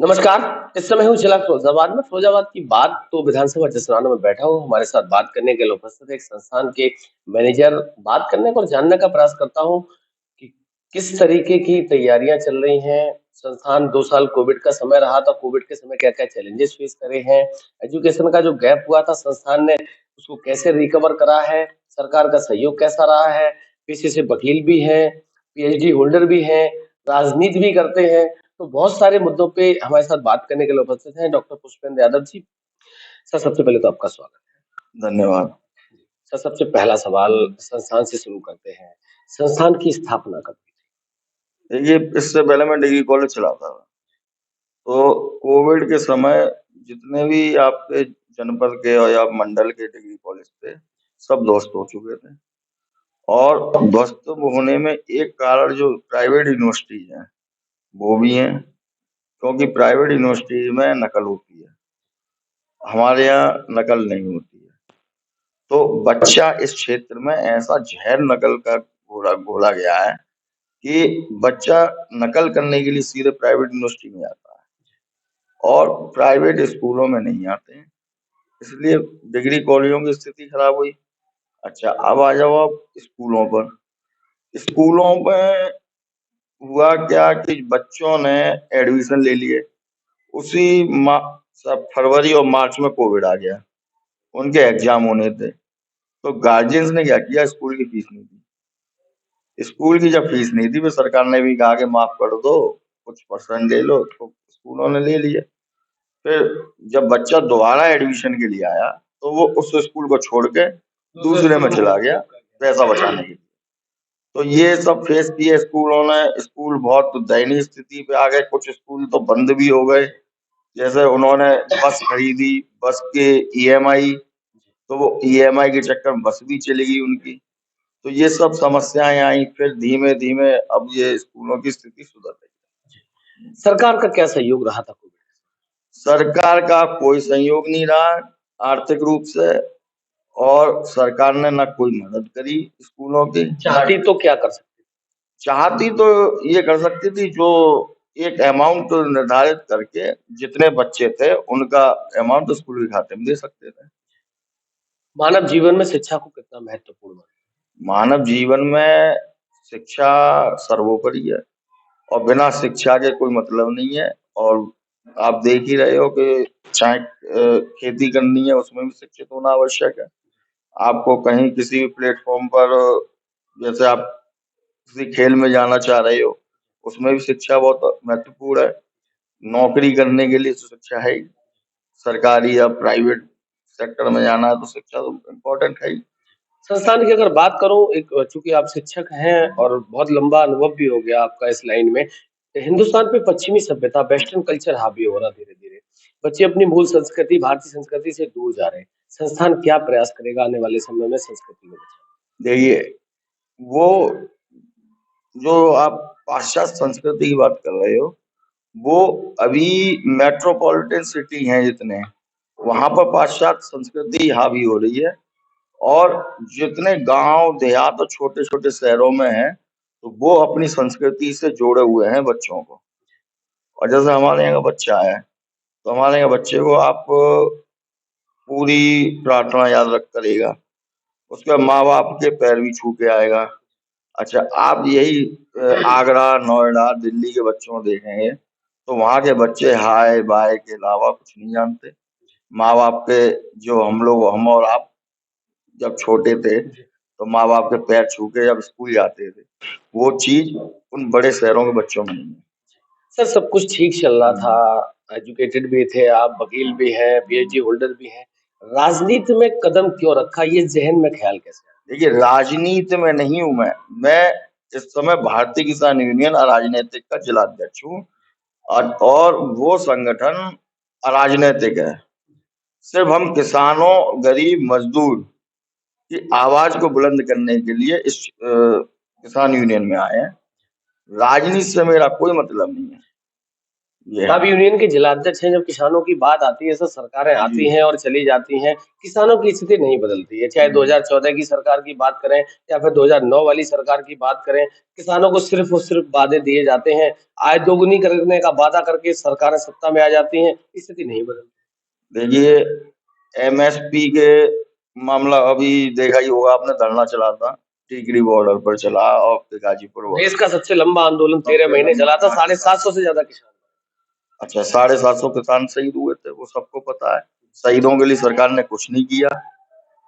नमस्कार। इस समय हूँ जिला फिरोजाबाद में। फिरोजाबाद की बात तो विधानसभा जसराना में बैठा हूँ। हमारे साथ बात करने के लिए उपस्थित है एक संस्थान के मैनेजर। बात करने का और जानने का प्रयास करता हूँ कि किस तरीके की तैयारियां चल रही हैं। संस्थान 2 साल कोविड का समय रहा था। कोविड के समय क्या-क्या चैलेंजेस फेस करे हैं। एजुकेशन का जो गैप हुआ था संस्थान ने उसको कैसे रिकवर करा है। सरकार का सहयोग कैसा रहा है। पेशे से वकील भी हैं, पीएचडी होल्डर भी हैं, राजनीति भी करते हैं। तो बहुत सारे मुद्दों पे हमारे साथ बात करने के लिए उपस्थित हैं डॉक्टर पुष्पेंद्र यादव जी। सर सबसे पहले तो आपका स्वागत धन्यवाद। है। सर सबसे पहला सवाल संस्थान से शुरू करते हैं। संस्थान की स्थापना कब हुई थी? देखिए, इससे पहले मैं डिग्री कॉलेज चलाता था। तो कोविड के समय जितने भी आपके जनपद के और या मंडल के डिग्री कॉलेज थे, सब ध्वस्त हो चुके थे। और ध्वस्त होने में एक कारण जो प्राइवेट यूनिवर्सिटीज हैं, वो भी हैं, क्योंकि प्राइवेट यूनिवर्सिटी में नकल होती है। हमारे यहाँ नकल नहीं होती है। तो बच्चा इस क्षेत्र में ऐसा जहर नकल का घोला गया है कि बच्चा नकल करने के लिए सीधे प्राइवेट यूनिवर्सिटी में जाता है और प्राइवेट स्कूलों में नहीं आते हैं, इसलिए डिग्री कॉलेजों की स्थिति खराब हुई। अच्छा, अब आ जाओ आप स्कूलों पर। स्कूलों में हुआ क्या कि बच्चों ने एडमिशन ले लिए, उसी फरवरी और मार्च में कोविड आ गया, उनके एग्जाम होने थे। तो गार्जियंस ने क्या किया, स्कूल की फीस नहीं दी। स्कूल की जब फीस नहीं दी, फिर सरकार ने भी कहा कि माफ कर दो, कुछ परसेंट ले लो, तो स्कूलों ने ले लिए। फिर जब बच्चा दोबारा एडमिशन के लिए आया, तो वो उस स्कूल को छोड़ के दूसरे में चला गया पैसा बचाने के लिए। तो ये सब फेस किए स्कूलों ने। स्कूल बहुत दयनीय स्थिति पे आ गए। कुछ स्कूल तो बंद भी हो गए। जैसे उन्होंने बस खरीदी, बस के ईएमआई, तो वो ईएमआई के चक्कर में बस भी चली गई उनकी। तो ये सब समस्याएं आई। फिर धीमे धीमे अब ये स्कूलों की स्थिति सुधर रही है। सरकार का क्या सहयोग रहा था कोविड? सरकार का कोई सहयोग नहीं रहा आर्थिक रूप से, और सरकार ने ना कोई मदद करी स्कूलों की। चाहती तो क्या कर सकती? चाहती तो ये कर सकती थी, जो एक अमाउंट निर्धारित करके जितने बच्चे थे उनका अमाउंट स्कूल के खाते में दे सकते थे। मानव जीवन में शिक्षा को कितना महत्वपूर्ण मानते मानव जीवन में शिक्षा सर्वोपरि है, और बिना शिक्षा के कोई मतलब नहीं है। और आप देख ही रहे हो कि चाहे खेती करनी है, उसमें भी शिक्षित होना आवश्यक है। आपको कहीं किसी भी प्लेटफॉर्म पर, जैसे आप किसी खेल में जाना चाह रहे हो, उसमें भी शिक्षा बहुत महत्वपूर्ण है। नौकरी करने के लिए तो शिक्षा है ही, सरकारी या प्राइवेट सेक्टर में जाना है तो शिक्षा तो इम्पोर्टेंट है ही। संस्थान की अगर बात करूं, एक चूंकि आप शिक्षक हैं और बहुत लंबा अनुभव भी हो गया आपका इस लाइन में। हिंदुस्तान पे पश्चिमी सभ्यता वेस्टर्न कल्चर हावी हो रहा धीरे धीरे। बच्चे अपनी मूल संस्कृति भारतीय संस्कृति से दूर जा रहे हैं। संस्थान क्या प्रयास करेगा आने वाले समय में संस्कृति को बचाने? देखिए, वो जो आप पाश्चात्य संस्कृति की बात कर रहे हो, वो अभी मेट्रोपॉलिटन सिटी हैं जितने, वहां पर पाश्चात्य संस्कृति हावी हो रही है। और जितने गांव देहात और छोटे छोटे शहरों में हैं, तो वो अपनी संस्कृति से जोड़े हुए हैं बच्चों को। और जैसे हमारे यहाँ का बच्चा है, तो हमारे यहाँ बच्चे को आप पूरी प्रार्थना याद रख करेगा, उसके माँ बाप के पैर भी छू के आएगा। अच्छा, आप यही आगरा, नोएडा, दिल्ली के बच्चों को देखेंगे, तो वहाँ के बच्चे हाय बाय के अलावा कुछ नहीं जानते। माँ बाप के, जो हम और आप जब छोटे थे, तो माँ बाप के पैर छू के जब स्कूल जाते थे, वो चीज उन बड़े शहरों के बच्चों में नहीं है। सर सब कुछ ठीक चल रहा था। एजुकेटेड भी थे आप, वकील भी हैं, पीएचडी होल्डर भी हैं। राजनीति में कदम क्यों रखा, ये जहन में ख्याल कैसे आया? देखिए, राजनीति में नहीं हूं मैं इस समय भारतीय किसान यूनियन अराजनैतिक का जिलाध्यक्ष हूँ। और वो संगठन अराजनैतिक है। सिर्फ हम किसानों, गरीब मजदूर की आवाज को बुलंद करने के लिए इस किसान यूनियन में आए हैं। राजनीति से मेरा कोई मतलब नहीं है। ये आप है। यूनियन के जिलाध्यक्ष हैं, जब किसानों की बात आती है, सब सरकारें जी। आती हैं और चली जाती हैं, किसानों की स्थिति नहीं बदलती है। चाहे 2014 की सरकार की बात करें या फिर 2009 वाली सरकार की बात करें, किसानों को सिर्फ़ और सिर्फ़ वादे दिए जाते हैं। आय दोगुनी करने का वादा करके सरकारें सत्ता में आ जाती हैं, स्थिति नहीं बदलती। देखिए, एमएसपी के मामला अभी देखा ही होगा आपने, धरना चला था, टिकरी बॉर्डर पर चला और फिर गाजीपुर देश बॉर्डर का पर। सबसे लंबा आंदोलन 13 सबसे महीने लंबा चला था, हाँ, साढ़े 700 से ज़्यादा किसान। अच्छा 750 किसान शहीद हुए थे, वो सबको पता है। शहीदों के लिए सरकार ने कुछ नहीं किया।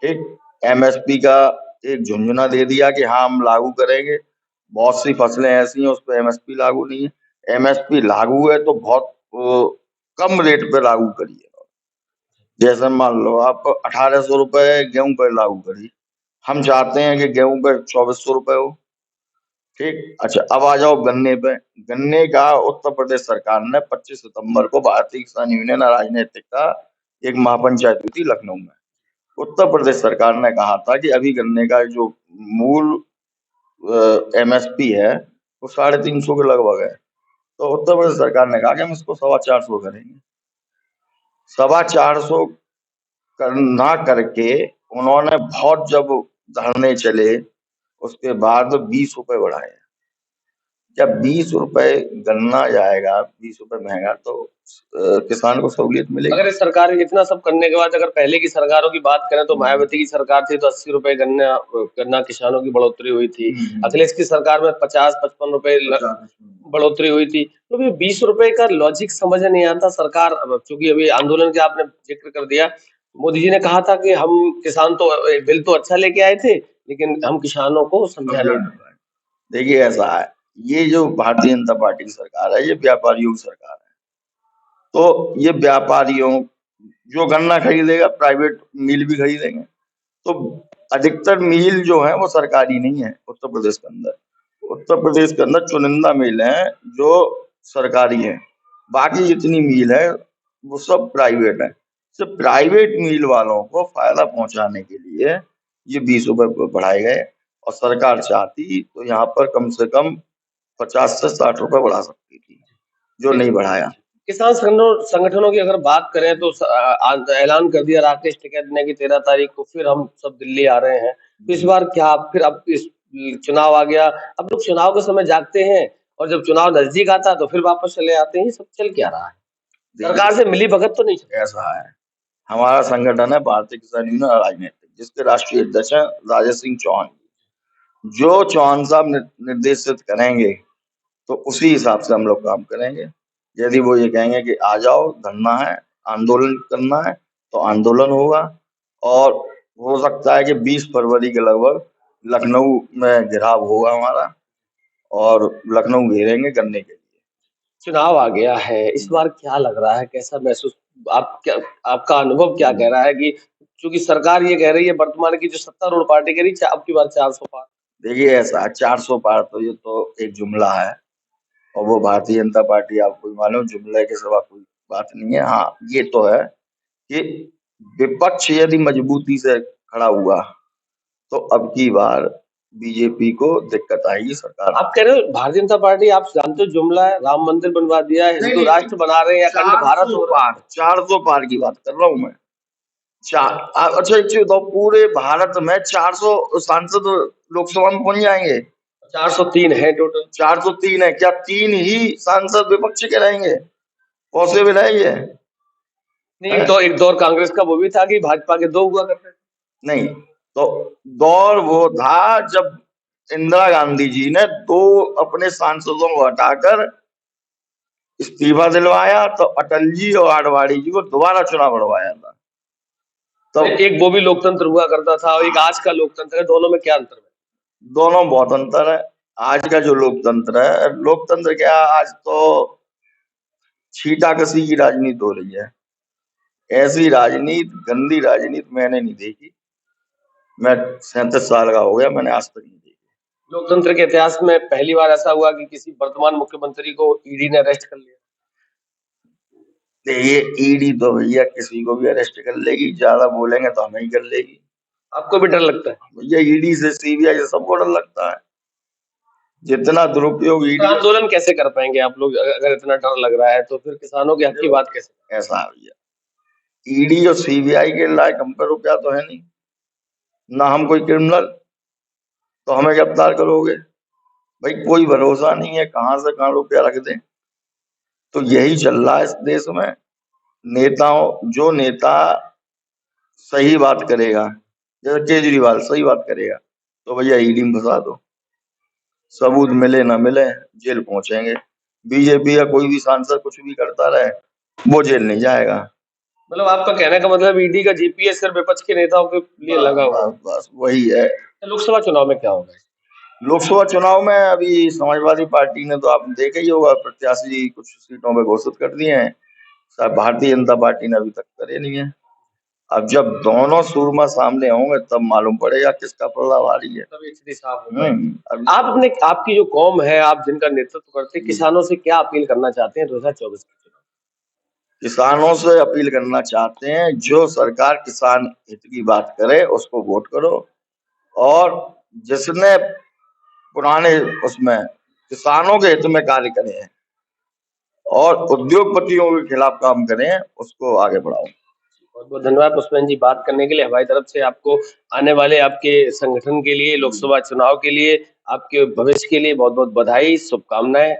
ठीक, एमएसपी का एक झुंझुना दे दिया कि हाँ हम लागू करेंगे। बहुत सी फसलें ऐसी हैं उस पर एमएसपी लागू नहीं है। एमएसपी लागू है तो बहुत कम रेट पे लागू करिए। जैसे मान लो आप 1800 रुपए गेहूं पर लागू करिए, हम चाहते हैं कि गेहूं पर 2400 रुपए हो। ठीक, अच्छा अब आ जाओ गन्ने पे। गन्ने का उत्तर प्रदेश सरकार ने 25 सितंबर को भारतीय किसान यूनियन राजनीतिक का एक महापंचायत हुई थी लखनऊ में। उत्तर प्रदेश सरकार ने कहा था कि अभी गन्ने का जो मूल एमएसपी है वो 350 के लगभग है। तो उत्तर प्रदेश सरकार ने कहा कि हम इसको 425 करेंगे। 425 ना करके उन्होंने बहुत जब धरने चले उसके बाद 20 रुपए बढ़ाए। जब 20 रुपए गन्ना जाएगा, 20 रुपए महंगा, तो किसान को सहूलियत अगर मिलेगी। इस सरकार ने इतना सब करने के बाद अगर पहले की सरकारों की बात करें तो मायावती की सरकार थी तो 80 रुपए गन्ना गन्ना किसानों की बढ़ोतरी हुई थी। अखिलेश की सरकार में 50-55 रुपए 50। बढ़ोतरी हुई थी। तो ये 20 रुपए का लॉजिक समझ नहीं आता। सरकार अब चूंकि अभी आंदोलन का आपने जिक्र कर दिया, मोदी जी ने कहा था कि हम किसान तो बिल तो अच्छा लेके आए थे लेकिन हम किसानों को समझा समझा नहीं। नहीं पाए। देखिए ऐसा है, ये जो भारतीय जनता पार्टी की सरकार है ये व्यापारियों की सरकार है। तो ये व्यापारियों जो गन्ना खरीदेगा प्राइवेट मिल भी खरीदेंगे। तो अधिकतर मिल जो है वो सरकारी नहीं है उत्तर प्रदेश के अंदर। उत्तर प्रदेश के अंदर चुनिंदा मिल है जो सरकारी है, बाकी जितनी मिल है वो सब प्राइवेट है। सिर्फ प्राइवेट मिल वालों को फायदा पहुंचाने के लिए ये 20 रुपए बढ़ाए गए, और सरकार चाहती तो यहाँ पर कम से कम 50 से 60 रुपए बढ़ा सकती थी, जो नहीं बढ़ाया। किसान संगठनों की अगर बात करें तो ऐलान कर दिया राकेश टिकैत ने कि 13 तारीख को फिर हम सब दिल्ली आ रहे हैं। तो इस बार क्या फिर अब इस चुनाव आ गया, अब लोग चुनाव के समय जागते हैं और जब चुनाव नजदीक आता है तो फिर वापस चले आते हैं। ये सब चल क्या रहा है? देखिए सरकार से मिली भगत तो नहीं चल रही। ऐसा है, हमारा संगठन है भारतीय किसान यूनियन राजनीतिक, जिसके राष्ट्रीय अध्यक्ष हैं राजेश सिंह चौहान। जो चौहान साहब निर्देशित करेंगे तो उसी हिसाब से हम लोग काम करेंगे। यदि वो ये कहेंगे कि आ जाओ धरना है, आंदोलन करना है, तो आंदोलन होगा। और हो सकता है कि 20 फरवरी के लगभग लखनऊ में घेराव होगा हमारा, और लखनऊ घेरेंगे गन्ने के लिए। चुनाव आ गया है, इस बार क्या लग रहा है, कैसा महसूस, आप क्या, आपका अनुभव क्या कह रहा है कि चूंकि सरकार ये कह रही है, वर्तमान की जो सत्तारूढ़ पार्टी कह रही है अब की बार 400 पार। देखिए ऐसा है, 400 पार तो ये तो एक जुमला है, और वो भारतीय जनता पार्टी आपको भी मालूम जुमले के सिवा कोई बात नहीं है। हाँ ये तो है कि विपक्ष यदि मजबूती से खड़ा हुआ तो अब की बार बीजेपी को दिक्कत आएगी सरकार आप कह में। रहे हो भारतीय जनता पार्टी, आप जानते हो जुमला है, राम मंदिर बनवा दिया है, नहीं हिंदू नहीं नहीं, राष्ट्र बना रहे हैं, अखंड भारत 400 हो रहा है। पार, 400 पार की बात कर रहा हूं मैं। अच्छा एक चीज बताओ, पूरे भारत में 400 सांसद लोकसभा में पहुंच जाएंगे? 403 है टोटल। 403 है, क्या 3 ही सांसद विपक्ष के रहेंगे? पॉसिबल है ये? नहीं, है? एक दौर कांग्रेस का वो भी था कि भाजपा के 2 हुआ करते थे। नहीं, तो दौर वो था जब इंदिरा गांधी जी ने 2 अपने सांसदों को हटाकर इस्तीफा दिलवाया, तो अटल जी और आडवाणी जी को दोबारा चुनाव लड़वाया था। तब एक वो भी लोकतंत्र हुआ करता था और एक आज का लोकतंत्र है, दोनों में क्या अंतर है? दोनों बहुत अंतर है। आज का जो लोकतंत्र है, लोकतंत्र क्या, आज तो छीटाकशी की राजनीति हो रही है। ऐसी राजनीति, गंदी राजनीति मैंने नहीं देखी। मैं 37 साल का हो गया, मैंने आज तक नहीं देखी। लोकतंत्र के इतिहास में पहली बार ऐसा हुआ कि किसी वर्तमान मुख्यमंत्री को ईडी ने अरेस्ट कर लिया। ये ईडी तो भैया किसी को भी अरेस्ट कर लेगी, ज्यादा बोलेंगे तो हमें ही कर लेगी। आपको भी डर लगता है? भैया ईडी से, सीबीआई से सबको डर लगता है। जितना दुरुपयोग तो ईडी आंदोलन कैसे कर पाएंगे आप लोग, अगर इतना डर लग रहा है तो फिर किसानों के हक की बात कैसे? ऐसा है भैया, ईडी और सीबीआई के लायक हम पे रुपया तो है नहीं, ना हम कोई क्रिमिनल, तो हमें गिरफ्तार करोगे? भाई कोई भरोसा नहीं है, कहाँ से कहाँ रुपया रख दें। तो यही चल रहा है इस देश में। नेताओं, जो नेता सही बात करेगा, जैसे केजरीवाल सही बात करेगा, तो भैया ईडी में फंसा दो, सबूत मिले ना मिले जेल पहुंचेंगे। बीजेपी का कोई भी सांसद कुछ भी करता रहे, वो जेल नहीं जाएगा। मतलब आपका कहने का मतलब ईडी का जीपीएस सिर्फ विपक्ष के नेताओं के लिए लगा हुआ है। बस वही है। लोकसभा चुनाव में क्या होगा? लोकसभा चुनाव में अभी समाजवादी पार्टी ने, तो आपने देखा ही होगा, प्रत्याशी कुछ सीटों पे घोषित कर दिए हैं। शायद भारतीय जनता पार्टी ने अभी तक करे नहीं है। अब जब दोनों सूरमा सामने होंगे तब मालूम पड़ेगा किसका पलड़ा भारी है। तब स्थिति साफ हो पाएगी। अभी आप अपने, आपकी जो कौम है, आप जिनका नेतृत्व करते हैं, किसानों से क्या अपील करना चाहते हैं 2024 के चुनाव? किसानों से अपील करना चाहते हैं, जो सरकार किसान हित की बात करे उसको वोट करो, और जिसने पुराने उसमें किसानों के हित में कार्य करे हैं और उद्योगपतियों के खिलाफ काम करे हैं, उसको आगे बढ़ाओ। बहुत बहुत धन्यवाद पुष्पेंद्र जी, बात करने के लिए। हमारी तरफ से आपको आने वाले आपके संगठन के लिए, लोकसभा चुनाव के लिए, आपके भविष्य के लिए बहुत बहुत बधाई, शुभकामनाएं।